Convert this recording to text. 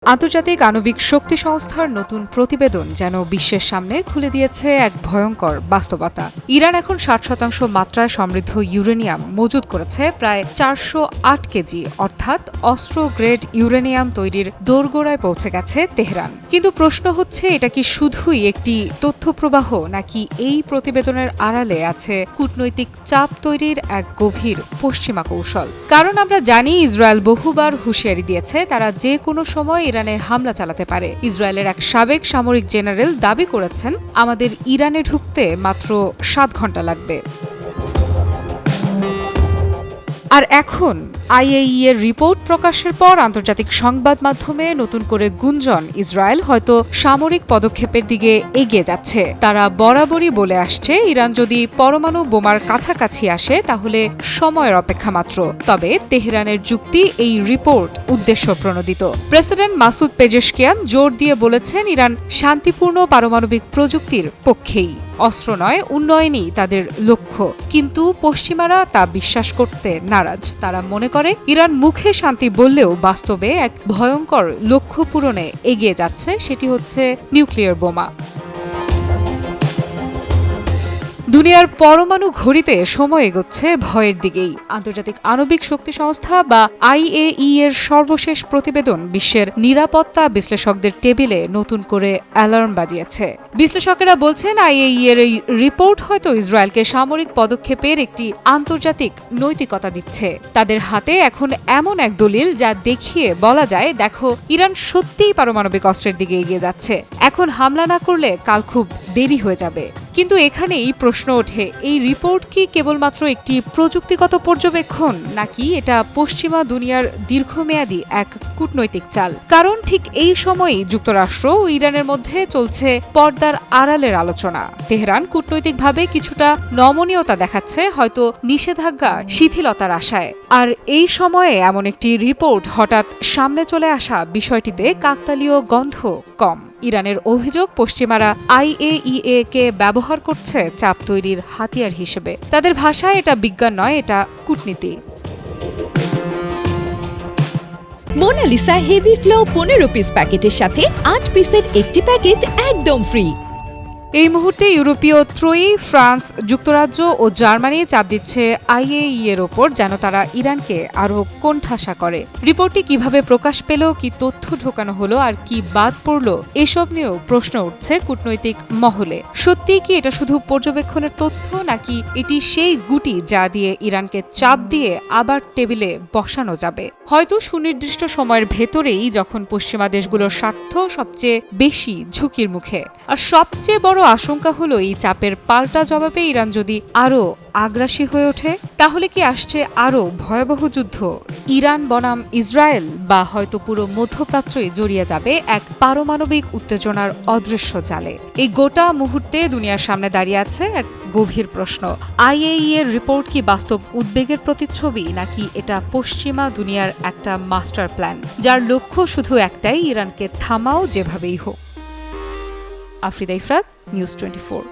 আন্তর্জাতিক আণবিক শক্তি সংস্থার নতুন প্রতিবেদন যেন বিশ্বের সামনে খুলে দিয়েছে এক ভয়ঙ্কর বাস্তবতা। ইরান এখন ৬০% মাত্রায় সমৃদ্ধ ইউরেনিয়াম মজুত করেছে, প্রায় ৪০৮ কেজি, অর্থাৎ অস্ত্র গ্রেড ইউরেনিয়াম তৈরির দোরগোড়ায় পৌঁছে গেছে তেহরান। কিন্তু প্রশ্ন হচ্ছে, এটা কি শুধুই একটি তথ্যপ্রবাহ, নাকি এই প্রতিবেদনের আড়ালে আছে কূটনৈতিক চাপ তৈরির এক গভীর পশ্চিমা কৌশল? কারণ আমরা জানি, ইসরায়েল বহুবার হুঁশিয়ারি দিয়েছে তারা যে কোনো সময় ইরানে হামলা চালাতে পারে। ইসরায়েলের এক সাবেক সামরিক জেনারেল দাবি করেছেন, আমাদের ইরানে ঢুকতে মাত্র ৭ ঘণ্টা লাগবে। আর এখন আইএইই এর রিপোর্ট প্রকাশের পর আন্তর্জাতিক সংবাদ মাধ্যমে নতুন করে গুঞ্জন, ইসরায়েল হয়তো সামরিক পদক্ষেপের দিকে এগিয়ে যাচ্ছে। তারা বরাবরই বলে আসছে, ইরান যদি পরমাণু বোমার কাছাকাছি আসে তাহলে সময়ের অপেক্ষা মাত্র। তবে তেহরানের যুক্তি, এই রিপোর্ট উদ্দেশ্য প্রণোদিত। প্রেসিডেন্ট মাসুদ পেজেশকিয়ান জোর দিয়ে বলেছেন, ইরান শান্তিপূর্ণ পারমাণবিক প্রযুক্তির পক্ষেই, অস্ত্র নয়, উন্নয়নই তাদের লক্ষ্য। কিন্তু পশ্চিমারা তা বিশ্বাস করতে নারাজ। তারা মনে করে, ইরান মুখে শান্তি বললেও বাস্তবে এক ভয়ঙ্কর লক্ষ্য পূরণে এগিয়ে যাচ্ছে, সেটি হচ্ছে নিউক্লিয়ার বোমা। দুনিয়ার পরমাণু ঘড়িতে সময় এগোচ্ছে ভয়ের দিকেই। আন্তর্জাতিক আণবিক শক্তি সংস্থা বা আইএইই এর সর্বশেষ প্রতিবেদন বিশ্বের নিরাপত্তা বিশ্লেষকদের টেবিলে নতুন করে অ্যালার্ম বাজিয়েছে। বিশ্লেষকেরা বলছেন, আইএইই এর এই রিপোর্ট হয়তো ইসরায়েলকে সামরিক পদক্ষেপের একটি আন্তর্জাতিক নৈতিকতা দিচ্ছে। তাদের হাতে এখন এমন এক দলিল যা দেখিয়ে বলা যায়, দেখো, ইরান সত্যিই পারমাণবিক অস্ত্রের দিকে এগিয়ে যাচ্ছে। এখন হামলা না করলে কাল খুব দেরি হয়ে যাবে। কিন্তু এখানেই প্রশ্ন ওঠে, এই রিপোর্ট কি কেবলমাত্র একটি প্রযুক্তিগত পর্যবেক্ষণ, নাকি এটা পশ্চিমা দুনিয়ার দীর্ঘমেয়াদী এক কূটনৈতিক চাল? কারণ ঠিক এই সময়ই যুক্তরাষ্ট্র ও ইরানের মধ্যে চলছে পর্দার আড়ালের আলোচনা। তেহরান কূটনৈতিকভাবে কিছুটা নমনীয়তা দেখাচ্ছে, হয়তো নিষেধাজ্ঞা শিথিলতার আশায়। আর এই সময়ে এমন একটি রিপোর্ট হঠাৎ সামনে চলে আসা, বিষয়টিতে কাকতালীয় গন্ধ কম। ইরানের অভিযোগ, পশ্চিমারা আইএইই কে ব্যবহার করছে চাপ তৈরির হাতিয়ার হিসেবে। তাদের ভাষায় এটা বিজ্ঞান নয়, এটা কূটনীতি। মোনালিসা হেভি ফ্লো 15 পিস প্যাকেটের সাথে 8 পিসের একটি প্যাকেট একদম ফ্রি। এই মুহূর্তে ইউরোপীয় ত্রয়ী ফ্রান্স, যুক্তরাজ্য ও জার্মানি চাপ দিচ্ছে আইএইই এর ওপর, যেন তারা ইরানকে আরও কোণঠাসা করে। রিপোর্টটি কিভাবে প্রকাশ পেল, কি তথ্য ঢোকানো হলো, আর কি বাদ পড়ল, এসব নিয়েও প্রশ্ন উঠছে কূটনৈতিক মহলে। সত্যিই কি এটা শুধু পর্যবেক্ষণের তথ্য, নাকি এটি সেই গুটি যা দিয়ে ইরানকে চাপ দিয়ে আবার টেবিলে বসানো যাবে? হয়তো সুনির্দিষ্ট সময়ের ভেতরেই, যখন পশ্চিমা দেশগুলোর স্বার্থ সবচেয়ে বেশি ঝুঁকির মুখে। আর সবচেয়ে বড় আশঙ্কা হলো, এই চাপের পাল্টা জবাবে ইরান যদি আরও আগ্রাসী হয়ে ওঠে, তাহলে কি আসছে আরও ভয়াবহ যুদ্ধ? ইরান বনাম ইসরায়েল, বা হয়তো পুরো মধ্যপ্রাচ্যই জড়িয়ে যাবে এক পারমাণবিক উত্তেজনার অদৃশ্য জালে। এই গোটা মুহূর্তে দুনিয়ার সামনে দাঁড়িয়ে আছে এক গভীর প্রশ্ন। আইএইই এর রিপোর্ট কি বাস্তব উদ্বেগের প্রতিচ্ছবি, নাকি এটা পশ্চিমা দুনিয়ার একটা মাস্টার প্ল্যান, যার লক্ষ্য শুধু একটাই, ইরানকে থামাও যেভাবেই হোক? আফরিদা ইফরাত, নিউজ 24।